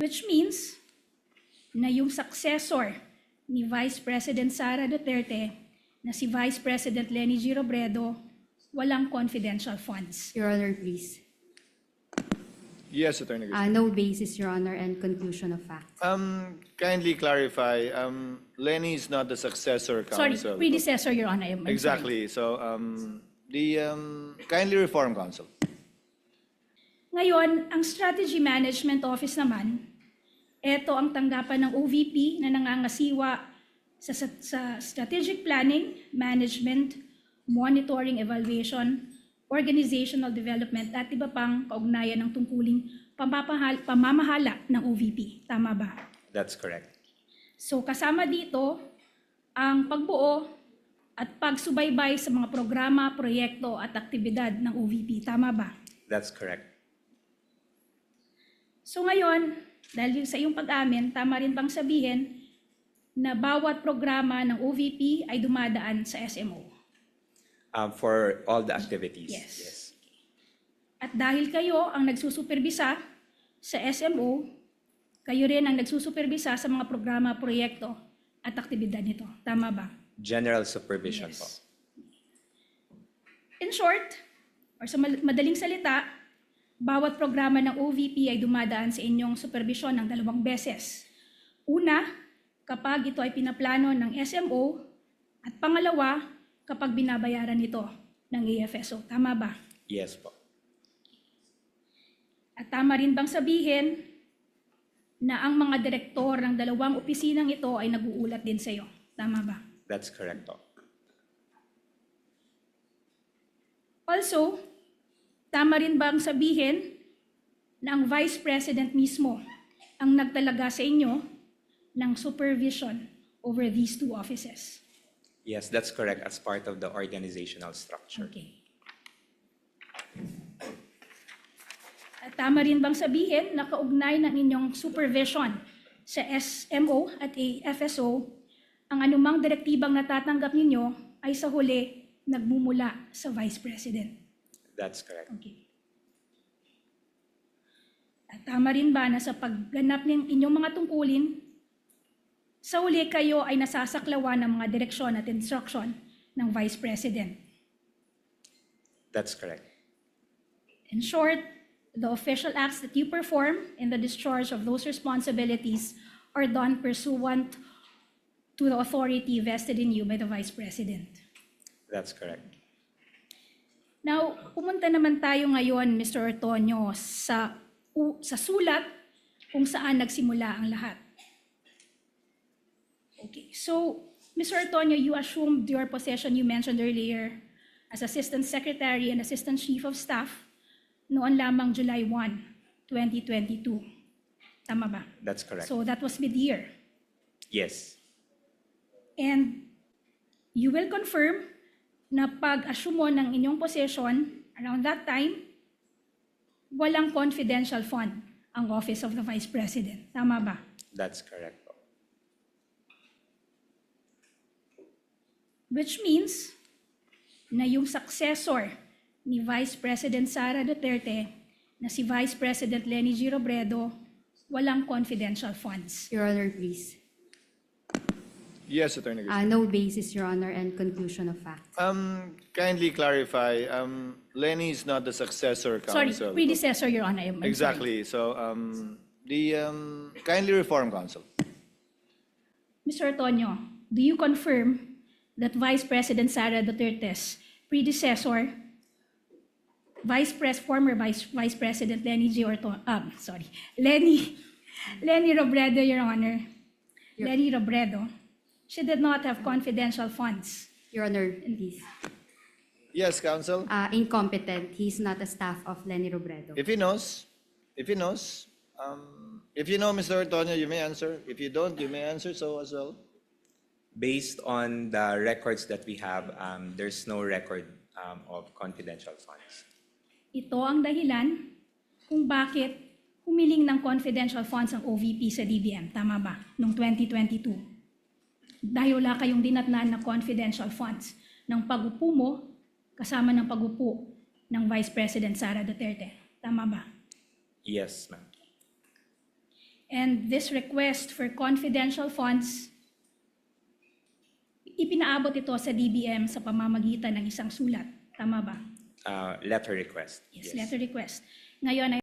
Which means na yung successor ni Vice President Sara Duterte na si Vice President Leni G. Robredo, walang confidential funds. Your Honor, please. Yes, Attorney Garcia. No basis, Your Honor, and conclusion of fact. Kindly clarify, Lenny is not the successor Sorry, counsel. predecessor, Your Honor. I'm sorry. Exactly. So, kindly reform counsel. Ngayon, ang Strategy Management Office naman, ito ang tanggapan ng OVP na nangangasiwa sa strategic planning, management, monitoring, evaluation, organizational development at iba pang kaugnayan ng tungkuling pamamahala ng OVP. Tama ba? That's correct. So kasama dito ang pagbuo at pagsubaybay sa mga programa, proyekto at aktibidad ng OVP. Tama ba? That's correct. So ngayon, dahil sa iyong pag-amin, tama rin bang sabihin na bawat programa ng OVP ay dumadaan sa SMO? For all the activities. Yes. At dahil kayo ang nagsusuperbisa sa SMO, kayo rin ang nagsusuperbisa sa mga programa, proyekto at aktibidad nito. Tama ba? General supervision Yes. po. In short, or sa madaling salita, bawat programa ng OVP ay dumadaan sa inyong supervision ng 2 beses. Una, kapag ito ay pinaplano ng SMO, at pangalawa, kapag binabayaran ito ng AFSO. Tama ba? Yes po. At tama rin bang sabihin na ang mga direktor ng 2 opisinang ito ay nag-uulat din sa iyo? Tama ba? That's correct po. Also, tama rin bang sabihin na ang Vice President mismo ang nagtalaga sa inyo ng supervision over these 2 offices? Yes, that's correct as part of the organizational structure. Okay. At tama rin bang sabihin na kaugnay ng inyong supervision sa SMO at AFSO, ang anumang direktibang natatanggap ninyo ay sa huli nagmumula sa Vice President? That's correct. Okay. At tama rin ba na sa pagganap ng inyong mga tungkulin, sa huli kayo ay nasasaklawan ng mga direksyon at instruction ng Vice President? That's correct. In short, the official acts that you perform in the discharge of those responsibilities are done pursuant to the authority vested in you by the Vice President. That's correct. Now, pumunta naman tayo ngayon, Mr. Ortonio, sa sulat kung saan nagsimula ang lahat. Okay, so, Mr. Ortonio, you assumed your position you mentioned earlier as Assistant Secretary and Assistant Chief of Staff noon lamang July 1, 2022. Tama ba? That's correct. So that was mid-year. Yes. And you will confirm na pag-assume mo ng inyong position around that time, walang confidential fund ang Office of the Vice President. Tama ba? That's correct po. Which means na yung successor ni Vice President Sara Duterte na si Vice President Leni G. Robredo, walang confidential funds. Your Honor, please. Yes, Attorney Garcia. No basis, Your Honor, and conclusion of fact. Kindly clarify, Lenny is not the successor Sorry, counsel. predecessor, Your Honor. I'm sorry. Exactly. So, kindly reform counsel. Mr. Antonio, do you confirm that Vice President Sara Duterte's predecessor, former Vice President Leni Robredo, Your Honor, Leni Robredo, she did not have confidential funds? Your Honor, please. Yes, counsel. Incompetent. He's not a staff of Leni Robredo. If he knows, if you know, Mr. Antonio, you may answer. If you don't, you may answer so as well. Based on the records that we have, there's no record of confidential funds. Ito ang dahilan kung bakit humiling ng confidential funds ang OVP sa DBM. Tama ba? Noong 2022. Dahil wala kayong dinatnan na confidential funds ng pag-upo mo kasama ng pag-upo ng Vice President Sara Duterte. Tama ba? Yes, ma'am. And this request for confidential funds, ipinaabot ito sa DBM sa pamamagitan ng isang sulat. Tama ba? Letter request. Yes, letter request. Ngayon ay